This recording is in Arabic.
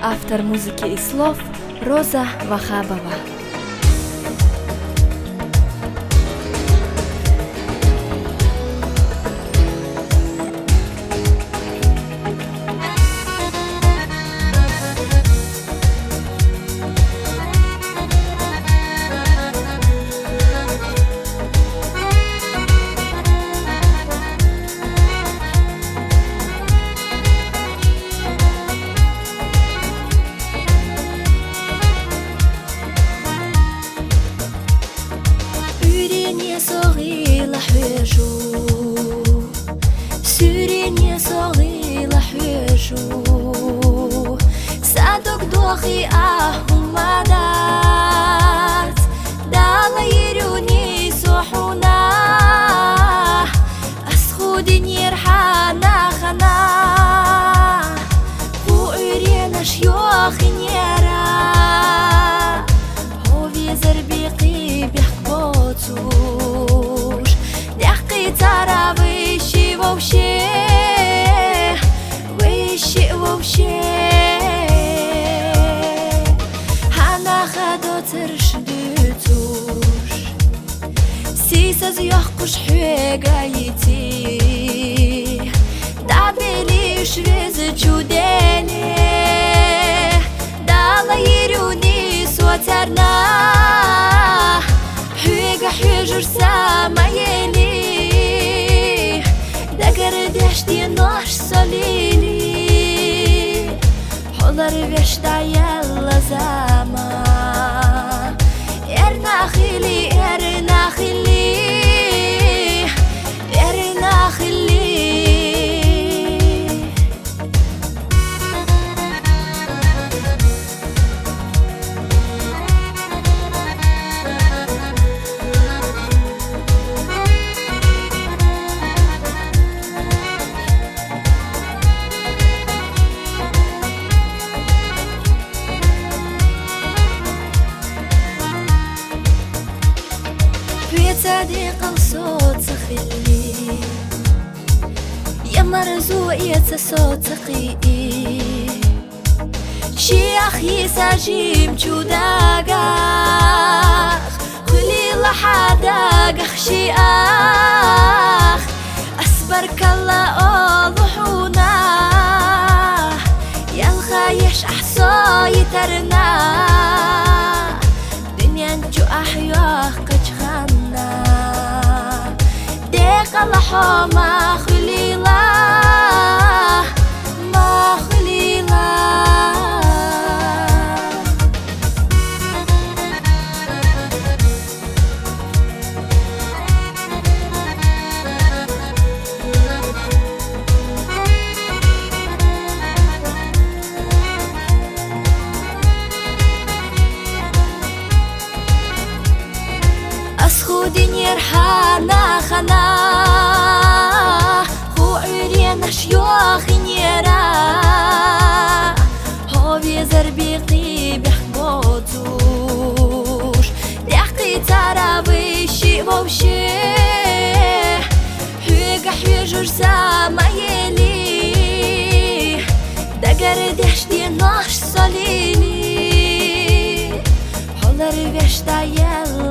Автор музыки и слов Роза Вахабова. سوريني صغي لحويشو سادك دوخي أهمادات دالا يروني سوحونا أسخودني يرحانا خنا وعرينا شيوخي نيرا هو في زربيقي بيحكبوتوش دحقي ترابي ووشي ويشي ووشي هانا خدو ترشدتوش سيسا زيوخقش حويقايتي دابلي شريز جوديني دالا يروني سواترنا حويقا حويجر ساما يلي دشتي نوش سوليلي حضر بيشتا يلا زاما ارنا خلي ارنا خلي ارنا خلي صديق الصوت خلي يا مرزوقية صوت قيقي شي أخي ساجيم جوداقاخ خلي لحداقاخ شي أخ أسبرك الله أضحونا يا الخايش أحصاي ترنا دنيا انجو أحياخ الله ما خليلا ما خليلا أسخودني يرحانا خنا شيوخي نيرا هو بيزربيقي بيحبوتوش لحقي ترابي شي ووشي حويقا حويجر ساما يلي دقر دشتي نوش سوليلي حضر بيشتا يلا